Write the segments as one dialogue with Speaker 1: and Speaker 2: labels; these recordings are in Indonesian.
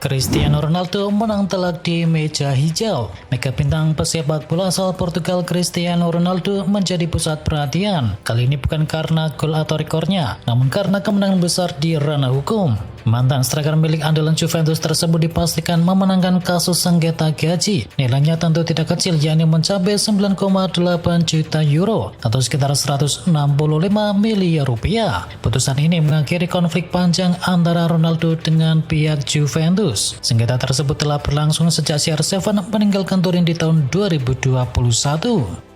Speaker 1: Cristiano Ronaldo menang telak di meja hijau. Mega bintang pesepak bola asal Portugal Cristiano Ronaldo menjadi pusat perhatian. Kali ini bukan karena gol atau rekornya, namun karena kemenangan besar di ranah hukum. Mantan striker milik andalan Juventus tersebut dipastikan memenangkan kasus sengketa gaji. Nilainya tentu tidak kecil, yakni mencapai 9,8 juta euro atau sekitar 165 miliar rupiah. Putusan ini mengakhiri konflik panjang antara Ronaldo dengan pihak Juventus. Sengketa tersebut telah berlangsung sejak CR7 meninggalkan Turin di tahun 2021.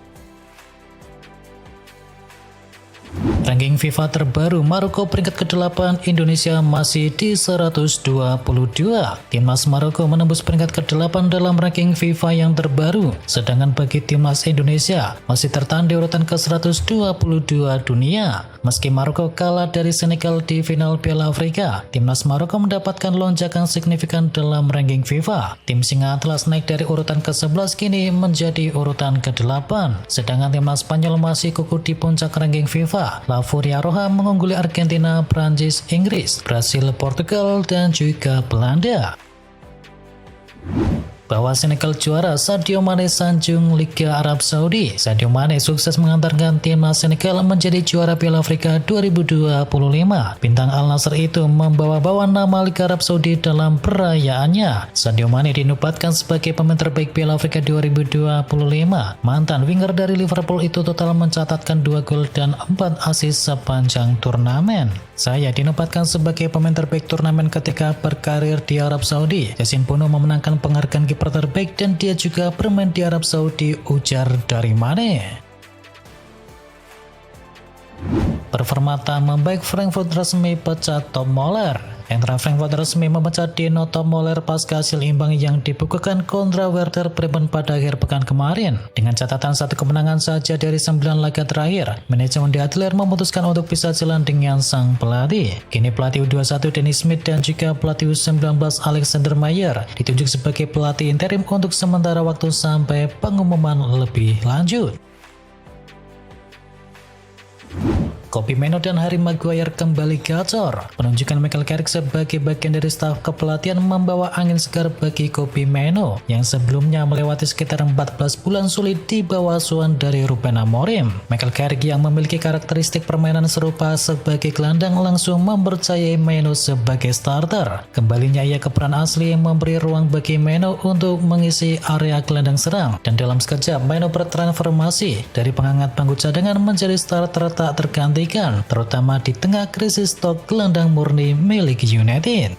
Speaker 1: Ranking FIFA terbaru, Maroko peringkat ke-8, Indonesia masih di 122. Timnas Maroko menembus peringkat ke-8 dalam ranking FIFA yang terbaru, sedangkan bagi timnas Indonesia masih tertahan di urutan ke-122 dunia. Meski Maroko kalah dari Senegal di final Piala Afrika, timnas Maroko mendapatkan lonjakan signifikan dalam ranking FIFA. Tim Singa Atlas naik dari urutan ke-11 kini menjadi urutan ke-8, sedangkan timnas Spanyol masih kukuh di puncak ranking FIFA. La Furia Roja mengungguli Argentina, Prancis, Inggris, Brasil, Portugal, dan juga Belanda. Bahwa Senegal juara, Sadio Mane sanjung Liga Arab Saudi. Sadio Mane sukses mengantarkan timnas Senegal menjadi juara Piala Afrika 2025. Bintang Al Nassr itu membawa-bawa nama Liga Arab Saudi dalam perayaannya. Sadio Mane dinobatkan sebagai pemain terbaik Piala Afrika 2025. Mantan winger dari Liverpool itu total mencatatkan 2 gol dan 4 assist sepanjang turnamen. Saya dinobatkan sebagai pemain terbaik turnamen ketika berkarir di Arab Saudi. Yasin Bono memenangkan penghargaan kiper terbaik dan dia juga bermain di Arab Saudi, ujar dari Mane. Performa tak membaik, Frankfurt resmi pecat Tom Muller. Eintracht Frankfurt resmi memecat Dino Tom Muller pasca hasil imbang yang dibukukan kontra Werder Bremen pada akhir pekan kemarin. Dengan catatan 1 kemenangan saja dari 9 laga terakhir, manajemen The Adler memutuskan untuk pisah jalan dengan sang pelatih. Kini pelatih U21 Dennis Smith dan juga pelatih U19 Alexander Meyer ditunjuk sebagai pelatih interim untuk sementara waktu sampai pengumuman lebih lanjut. Kobbie Mainoo dan Harry Maguire kembali gacor. Penunjukan Michael Carrick sebagai bagian dari staf kepelatihan membawa angin segar bagi Kobbie Mainoo yang sebelumnya melewati sekitar 14 bulan sulit di bawah asuhan dari Ruben Amorim. Michael Carrick yang memiliki karakteristik permainan serupa sebagai gelandang langsung mempercayai Mainoo sebagai starter. Kembalinya ia ke peran asli yang memberi ruang bagi Mainoo untuk mengisi area gelandang serang, dan dalam sekejap Mainoo bertransformasi dari penghangat bangku cadangan menjadi starter tak terganti, terutama di tengah krisis stok gelandang murni milik United.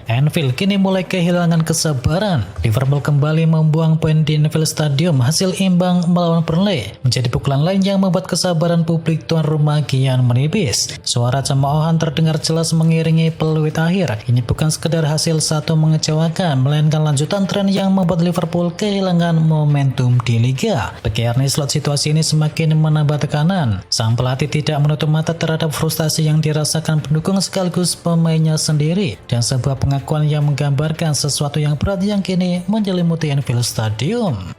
Speaker 1: Anfield kini mulai kehilangan kesabaran. Liverpool kembali membuang poin di Anfield Stadium hasil imbang melawan Burnley, menjadi pukulan lain yang membuat kesabaran publik tuan rumah kian menipis. Suara cemoohan terdengar jelas mengiringi peluit akhir. Ini bukan sekedar hasil satu mengecewakan, melainkan lanjutan tren yang membuat Liverpool kehilangan momentum di Liga. Bagi Arne Slot, situasi ini semakin menambah tekanan. Sang pelatih tidak menutup mata terhadap frustasi yang dirasakan pendukung sekaligus pemainnya sendiri, dan sebuah pengakuan yang menggambarkan sesuatu yang berat yang kini menyelimuti Anfield Stadium.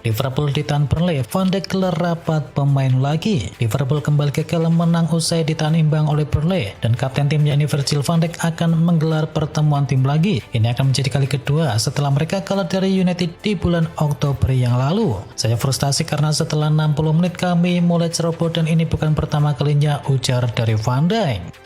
Speaker 1: Liverpool ditahan Burnley, Van Dijk gelar rapat pemain lagi. Liverpool kembali gagal menang usai ditahan imbang oleh Burnley, dan kapten tim yakni Virgil van Dijk akan menggelar pertemuan tim lagi. Ini akan menjadi kali kedua setelah mereka kalah dari United di bulan Oktober yang lalu. Saya frustasi karena setelah 60 menit kami mulai ceroboh dan ini bukan pertama kalinya, ujar dari Van Dijk.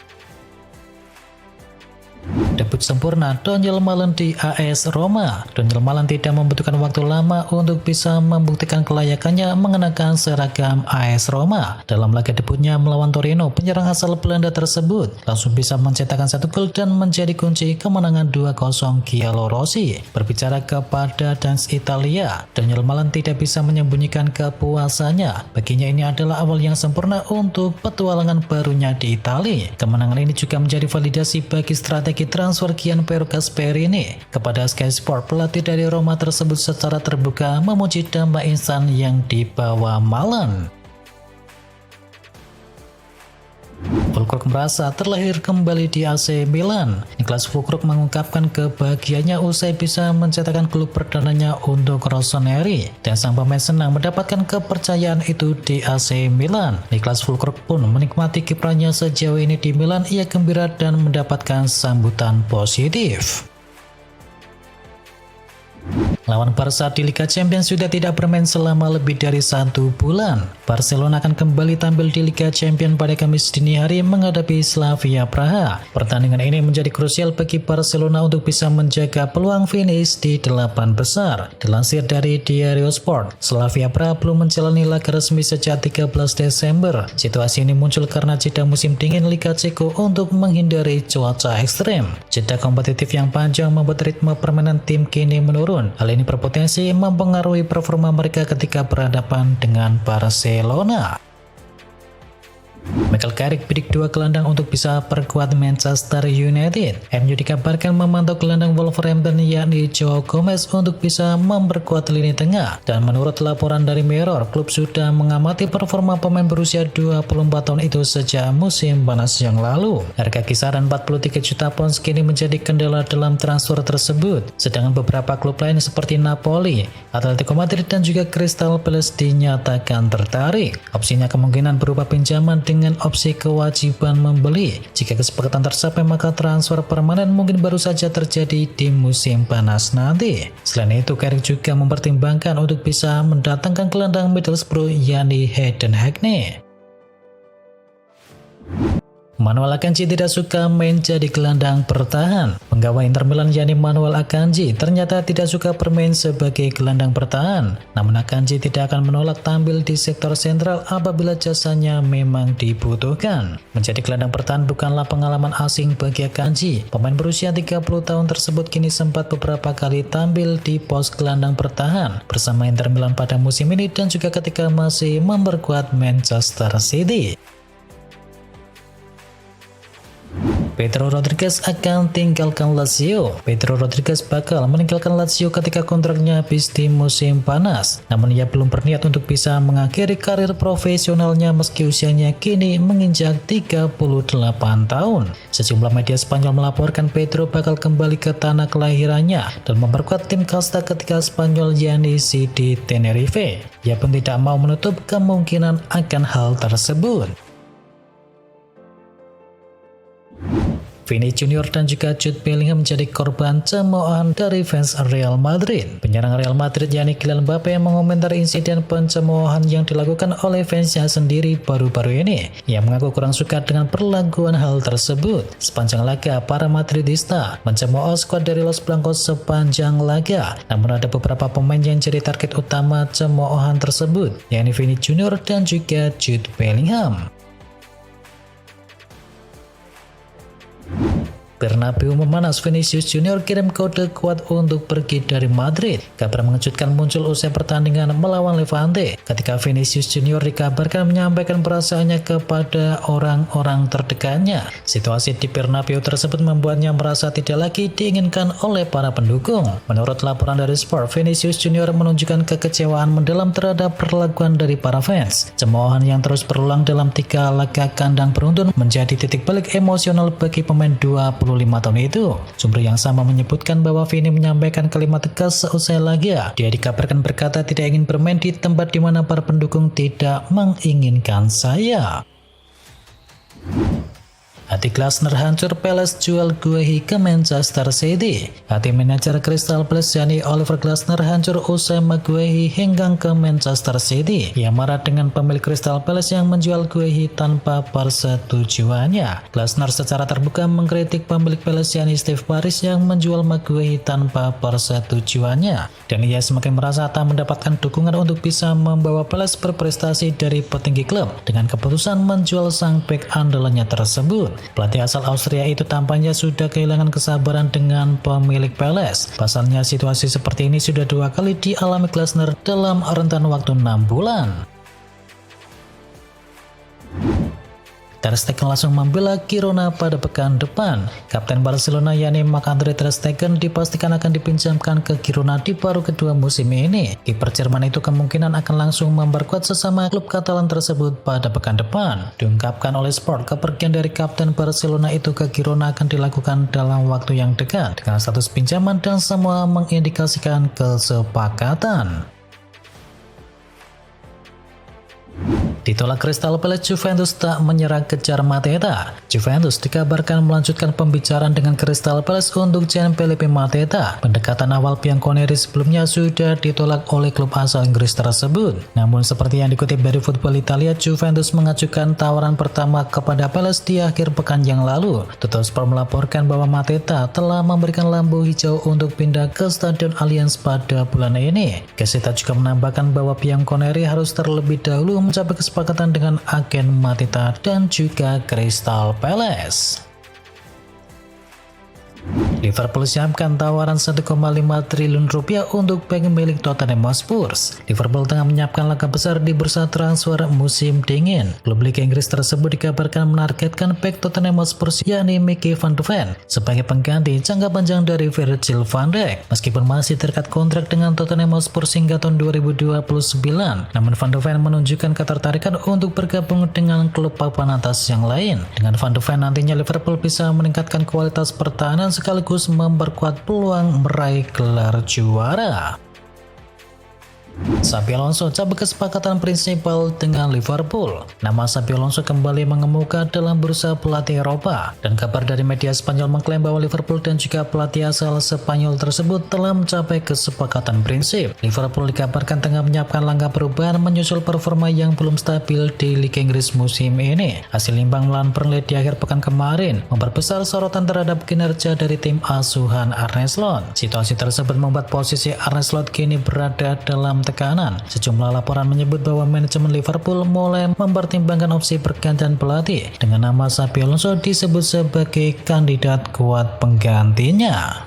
Speaker 1: Debut sempurna Donyell Malen di AS Roma. Donyell Malen tidak membutuhkan waktu lama untuk bisa membuktikan kelayakannya mengenakan seragam AS Roma. Dalam laga debutnya melawan Torino, penyerang asal Belanda tersebut langsung bisa mencetakkan 1 gol dan menjadi kunci kemenangan 2-0 Giallorossi. Berbicara kepada Dance Italia, Donyell Malen tidak bisa menyembunyikan kepuasannya. Baginya ini adalah awal yang sempurna untuk petualangan barunya di Italia. Kemenangan ini juga menjadi validasi bagi strategi transfer Gianpiero Gasperini. Kepada Sky Sport, pelatih dari Roma tersebut secara terbuka memuji dampak instan yang dibawa Malen. Füllkrug merasa terlahir kembali di AC Milan. Niklas Füllkrug mengungkapkan kebahagiaannya usai bisa mencetakkan klub perdananya untuk Rossoneri, dan sang pemain senang mendapatkan kepercayaan itu di AC Milan. Niklas Füllkrug pun menikmati kiprahnya sejauh ini di Milan. Ia gembira dan mendapatkan sambutan positif. Lawan Barca di Liga Champions sudah tidak bermain selama lebih dari 1 bulan. Barcelona akan kembali tampil di Liga Champions pada Kamis dini hari menghadapi Slavia Praha. Pertandingan ini menjadi krusial bagi Barcelona untuk bisa menjaga peluang finish di 8 besar. Dilansir dari Diario Sport, Slavia Praha belum menjalani laga resmi sejak 13 Desember. Situasi ini muncul karena jeda musim dingin Liga Ceko untuk menghindari cuaca ekstrem. Jeda kompetitif yang panjang membuat ritme permainan tim kini menurun. Hal ini berpotensi mempengaruhi performa mereka ketika berhadapan dengan Barcelona. Michael Carrick bidik 2 gelandang untuk bisa perkuat Manchester United. MU dikabarkan memantau gelandang Wolverhampton yakni Joe Gomez untuk bisa memperkuat lini tengah. Dan menurut laporan dari Mirror, klub sudah mengamati performa pemain berusia 24 tahun itu sejak musim panas yang lalu. Harga kisaran 43 juta pounds kini menjadi kendala dalam transfer tersebut. Sedangkan beberapa klub lain seperti Napoli, Atletico Madrid dan juga Crystal Palace dinyatakan tertarik. Opsinya kemungkinan berupa pinjaman dengan opsi kewajiban membeli. Jika kesepakatan tercapai, maka transfer permanen mungkin baru saja terjadi di musim panas nanti. Selain itu, Carrick juga mempertimbangkan untuk bisa mendatangkan gelandang Middlesbrough yakni Hayden Hackney. Manuel Akanji tidak suka main jadi gelandang bertahan. Penggawa Inter Milan yakni Manuel Akanji ternyata tidak suka bermain sebagai gelandang bertahan. Namun Akanji tidak akan menolak tampil di sektor sentral apabila jasanya memang dibutuhkan. Menjadi gelandang bertahan bukanlah pengalaman asing bagi Akanji. Pemain berusia 30 tahun tersebut kini sempat beberapa kali tampil di pos gelandang bertahan bersama Inter Milan pada musim ini dan juga ketika masih memperkuat Manchester City. Pedro Rodriguez akan tinggalkan Lazio. Pedro Rodriguez bakal meninggalkan Lazio ketika kontraknya habis di musim panas. Namun ia belum berniat untuk bisa mengakhiri karir profesionalnya meski usianya kini menginjak 38 tahun. Sejumlah media Spanyol melaporkan Pedro bakal kembali ke tanah kelahirannya dan memperkuat tim kasta ketika Spanyol yakni CD Tenerife. Ia pun tidak mau menutup kemungkinan akan hal tersebut. Vini Junior dan juga Jude Bellingham menjadi korban cemoohan dari fans Real Madrid. Penyerang Real Madrid yakni Kylian Mbappe mengomentari insiden pencemoohan yang dilakukan oleh fansnya sendiri baru-baru ini. Ia mengaku kurang suka dengan perlakuan hal tersebut. Sepanjang laga, para Madridista mencemooh skuad dari Los Blancos sepanjang laga. Namun ada beberapa pemain yang jadi target utama cemoohan tersebut, yakni Vini Junior dan juga Jude Bellingham. Bernabeu memanas, Vinicius Junior kirim kode kuat untuk pergi dari Madrid. Kabar mengejutkan muncul usai pertandingan melawan Levante ketika Vinicius Junior dikabarkan menyampaikan perasaannya kepada orang-orang terdekatnya. Situasi di Bernabeu tersebut membuatnya merasa tidak lagi diinginkan oleh para pendukung. Menurut laporan dari Sport, Vinicius Junior menunjukkan kekecewaan mendalam terhadap perlakuan dari para fans. Cemoohan yang terus berulang dalam 3 laga kandang beruntun menjadi titik balik emosional bagi pemain 25 tahun itu. Sumber yang sama menyebutkan bahwa Vini menyampaikan kalimat tegas seusai laga. Dia dikabarkan berkata tidak ingin bermain di tempat di mana para pendukung tidak menginginkan saya. Hati Glasner hancur, Palace jual Guehi ke Manchester City. Hati manajer Crystal Palace yakni Oliver Glasner hancur usai Maguire henggang ke Manchester City. Ia marah dengan pemilik Crystal Palace yang menjual Guehi tanpa persetujuannya. Glasner secara terbuka mengkritik pemilik Palace yakni Steve Parish yang menjual Maguire tanpa persetujuannya. Dan ia semakin merasa tak mendapatkan dukungan untuk bisa membawa Palace berprestasi dari petinggi klub dengan keputusan menjual sang bek andalannya tersebut. Pelatih asal Austria itu tampaknya sudah kehilangan kesabaran dengan pemilik Palace. Pasalnya situasi seperti ini sudah 2 kali dialami Glasner dalam rentan waktu 6 bulan. Ter Stegen langsung membela Girona pada pekan depan. Kapten Barcelona yakni Marc-Andre Ter Stegen dipastikan akan dipinjamkan ke Girona di paruh kedua musim ini. Kiper Jerman itu kemungkinan akan langsung memperkuat sesama klub Katalan tersebut pada pekan depan. Diungkapkan oleh Sport, kepergian dari kapten Barcelona itu ke Girona akan dilakukan dalam waktu yang dekat dengan status pinjaman dan semua mengindikasikan kesepakatan. Ditolak Crystal Palace, Juventus tak menyerah kejar Mateta. Juventus dikabarkan melanjutkan pembicaraan dengan Crystal Palace untuk Gianfilippo Mateta. Pendekatan awal Bianconeri sebelumnya sudah ditolak oleh klub asal Inggris tersebut. Namun seperti yang dikutip dari Football Italia, Juventus mengajukan tawaran pertama kepada Palace di akhir pekan yang lalu. Tuttosport melaporkan bahwa Mateta telah memberikan lampu hijau untuk pindah ke Stadion Allianz pada bulan ini. Gazzetta juga menambahkan bahwa Bianconeri harus terlebih dahulu mencapai kesepakatan dengan agen Mateta dan juga Crystal Palace. Liverpool siapkan tawaran 1,5 triliun rupiah untuk bek milik Tottenham Hotspur. Liverpool tengah menyiapkan langkah besar di bursa transfer musim dingin. Klub Liga Inggris tersebut dikabarkan menargetkan bek Tottenham Hotspur yakni Mickey van de Ven sebagai pengganti jangka panjang dari Virgil van Dijk. Meskipun masih terikat kontrak dengan Tottenham Hotspur hingga tahun 2029, namun van de Ven menunjukkan ketertarikan untuk bergabung dengan klub papan atas yang lain. Dengan van de Ven nantinya Liverpool bisa meningkatkan kualitas pertahanan sekaligus memperkuat peluang meraih gelar juara. Xabi Alonso cabut kesepakatan prinsipal dengan Liverpool. Nama Xabi Alonso kembali mengemuka dalam bursa pelatih Eropa, dan kabar dari media Spanyol mengklaim bahwa Liverpool dan juga pelatih asal Spanyol tersebut telah mencapai kesepakatan prinsip. Liverpool dikabarkan tengah menyiapkan langkah perubahan menyusul performa yang belum stabil di Liga Inggris musim ini. Hasil imbang melawan Burnley di akhir pekan kemarin memperbesar sorotan terhadap kinerja dari tim asuhan Arne Slot. Situasi tersebut membuat posisi Arne Slot kini berada dalam tekanan. Sejumlah laporan menyebut bahwa manajemen Liverpool mulai mempertimbangkan opsi pergantian pelatih dengan nama Xabi Alonso disebut sebagai kandidat kuat penggantinya.